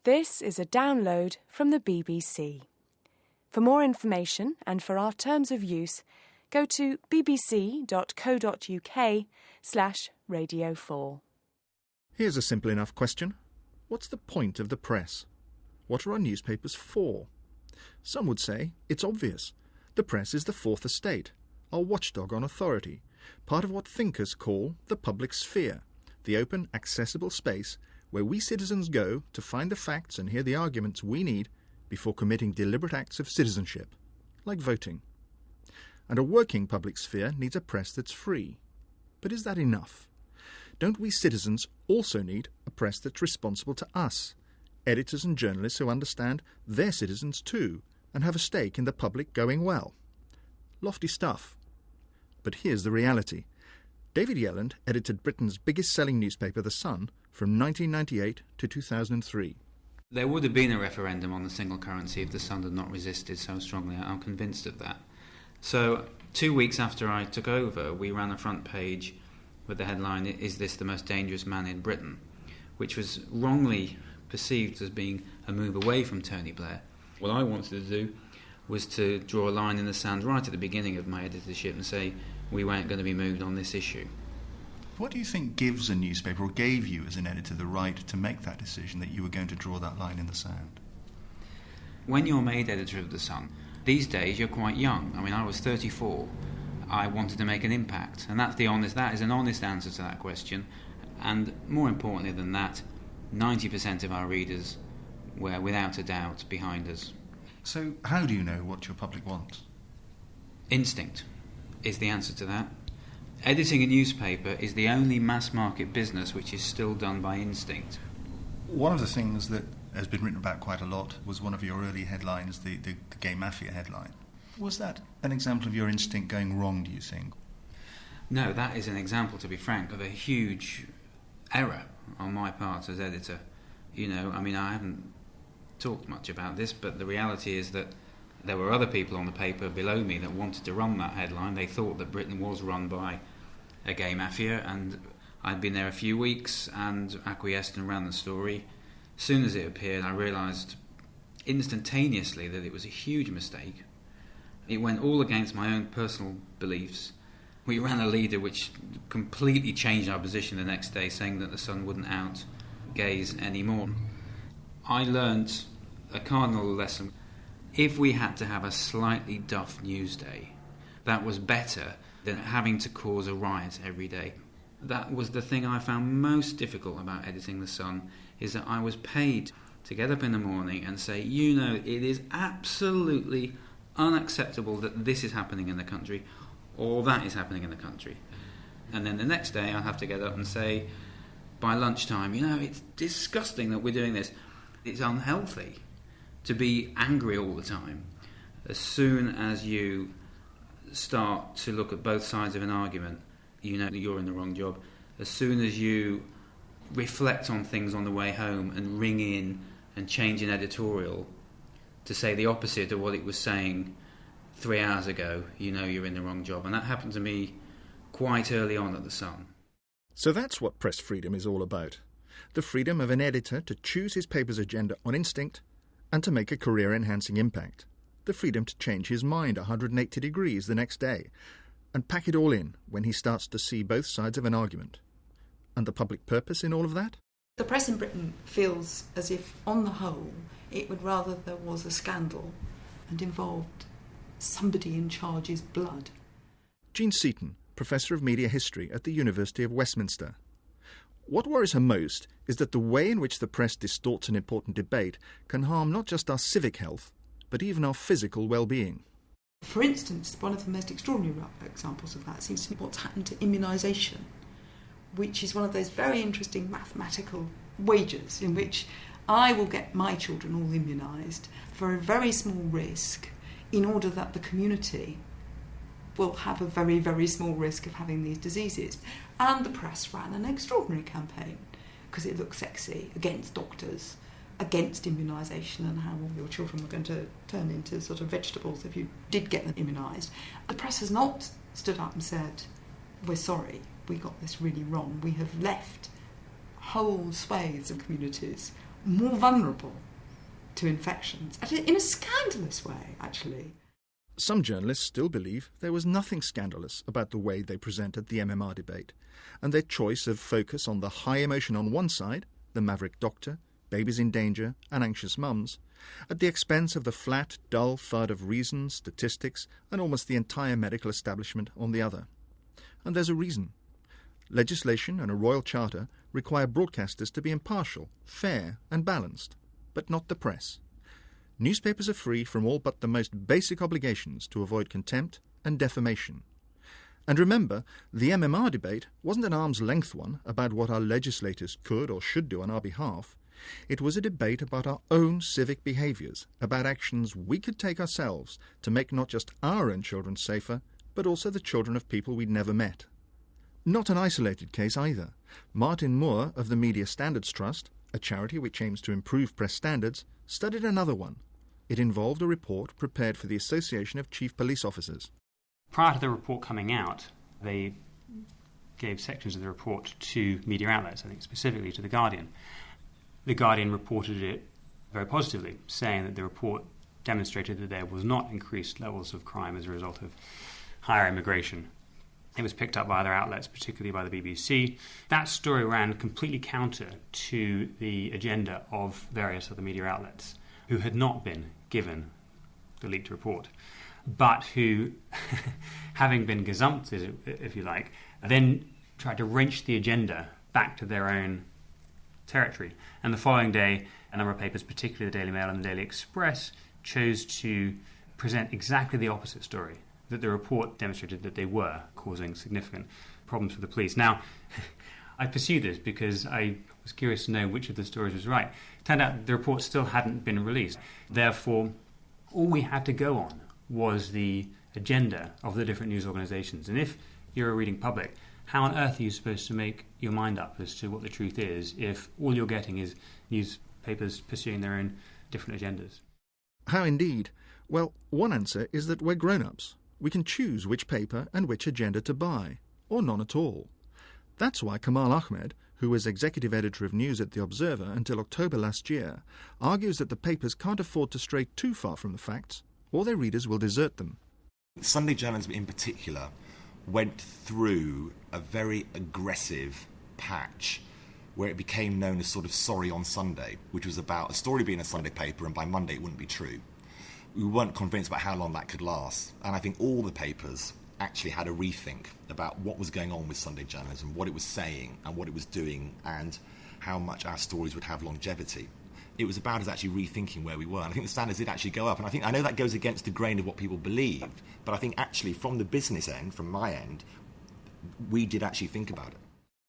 This is a download from the BBC. For more information and for our terms of use, go to bbc.co.uk/Radio4. Here's a simple enough question. What's the point of the press? What are our newspapers for? Some would say it's obvious. The press is the fourth estate, our watchdog on authority, part of what thinkers call the public sphere, the open, accessible space where we citizens go to find the facts and hear the arguments we need before committing deliberate acts of citizenship, like voting. And a working public sphere needs a press that's free. But is that enough? Don't we citizens also need a press that's responsible to us, editors and journalists who understand they're citizens too and have a stake in the public going well? Lofty stuff. But here's the reality. David Yelland edited Britain's biggest-selling newspaper, The Sun, from 1998 to 2003. There would have been a referendum on the single currency if The Sun had not resisted so strongly. I'm convinced of that. So 2 weeks after I took over, we ran a front page with the headline, "Is this the most dangerous man in Britain?" which was wrongly perceived as being a move away from Tony Blair. What I wanted to do was to draw a line in the sand right at the beginning of my editorship and say we weren't going to be moved on this issue. What do you think gives a newspaper, or gave you as an editor, the right to make that decision that you were going to draw that line in the sand? When you're made editor of The Sun, these days you're quite young. I mean, I was 34. I wanted to make an impact, and that is an honest answer to that question. And more importantly than that, 90% of our readers were without a doubt behind us. So how do you know what your public wants? Instinct is the answer to that. Editing a newspaper is the only mass market business which is still done by instinct. One of the things that has been written about quite a lot was one of your early headlines, the gay mafia headline. Was that an example of your instinct going wrong, do you think? No, that is an example, to be frank, of a huge error on my part as editor. I haven't talked much about this, but the reality is that there were other people on the paper below me that wanted to run that headline. They thought that Britain was run by a gay mafia, and I'd been there a few weeks and acquiesced and ran the story. As soon as it appeared, I realised instantaneously that it was a huge mistake. It went all against my own personal beliefs. We ran a leader which completely changed our position the next day, saying that The Sun wouldn't out gays anymore. I learnt a cardinal lesson. If we had to have a slightly duff news day, that was better than having to cause a riot every day. That was the thing I found most difficult about editing The Sun, is that I was paid to get up in the morning and say, it is absolutely unacceptable that this is happening in the country or that is happening in the country. And then the next day I'll have to get up and say, by lunchtime, it's disgusting that we're doing this. It's unhealthy to be angry all the time. As soon as you start to look at both sides of an argument, you know that you're in the wrong job. As soon as you reflect on things on the way home and ring in and change an editorial to say the opposite of what it was saying 3 hours ago, you're in the wrong job. And that happened to me quite early on at The Sun. So that's what press freedom is all about. The freedom of an editor to choose his paper's agenda on instinct and to make a career-enhancing impact. The freedom to change his mind 180 degrees the next day and pack it all in when he starts to see both sides of an argument. And the public purpose in all of that? The press in Britain feels as if, on the whole, it would rather there was a scandal and involved somebody in charge's blood. Jean Seaton, Professor of Media History at the University of Westminster. What worries her most is that the way in which the press distorts an important debate can harm not just our civic health, but even our physical well-being. For instance, one of the most extraordinary examples of that seems to be what's happened to immunisation, which is one of those very interesting mathematical wagers in which I will get my children all immunised for a very small risk in order that the community will have a very, very small risk of having these diseases. And the press ran an extraordinary campaign because it looked sexy against doctors, against immunisation and how all your children were going to turn into sort of vegetables if you did get them immunised. The press has not stood up and said, we're sorry, we got this really wrong. We have left whole swathes of communities more vulnerable to infections, in a scandalous way, actually. Some journalists still believe there was nothing scandalous about the way they presented the MMR debate, and their choice of focus on the high emotion on one side, the maverick doctor, babies in danger and anxious mums, at the expense of the flat, dull thud of reason, statistics and almost the entire medical establishment on the other. And there's a reason. Legislation and a royal charter require broadcasters to be impartial, fair and balanced, but not the press. Newspapers are free from all but the most basic obligations to avoid contempt and defamation. And remember, the MMR debate wasn't an arm's-length one about what our legislators could or should do on our behalf. It was a debate about our own civic behaviours, about actions we could take ourselves to make not just our own children safer, but also the children of people we'd never met. Not an isolated case either. Martin Moore of the Media Standards Trust, a charity which aims to improve press standards, studied another one. It involved a report prepared for the Association of Chief Police Officers. Prior to the report coming out, they gave sections of the report to media outlets, I think specifically to The Guardian. The Guardian reported it very positively, saying that the report demonstrated that there was not increased levels of crime as a result of higher immigration. It was picked up by other outlets, particularly by the BBC. That story ran completely counter to the agenda of various other media outlets who had not been given the leaked report, but who, having been gazumped, if you like, then tried to wrench the agenda back to their own territory. And the following day, a number of papers, particularly the Daily Mail and the Daily Express, chose to present exactly the opposite story, that the report demonstrated that they were causing significant problems for the police. Now, I pursued this because I was curious to know which of the stories was right. It turned out the report still hadn't been released. Therefore, all we had to go on was the agenda of the different news organisations. And if you're a reading public, how on earth are you supposed to make your mind up as to what the truth is if all you're getting is newspapers pursuing their own different agendas? How indeed? Well, one answer is that we're grown-ups. We can choose which paper and which agenda to buy, or none at all. That's why Kamal Ahmed, who was executive editor of news at The Observer until October last year, argues that the papers can't afford to stray too far from the facts, or their readers will desert them. Sunday journalism in particular went through a very aggressive patch where it became known as sort of Sorry on Sunday, which was about a story being a Sunday paper and by Monday it wouldn't be true. We weren't convinced about how long that could last, and I think all the papers actually had a rethink about what was going on with Sunday journalism, what it was saying and what it was doing, and how much our stories would have longevity. It was about us actually rethinking where we were, and I think the standards did actually go up, and I know that goes against the grain of what people believed, but I think actually from the business end, from my end, we did actually think about it.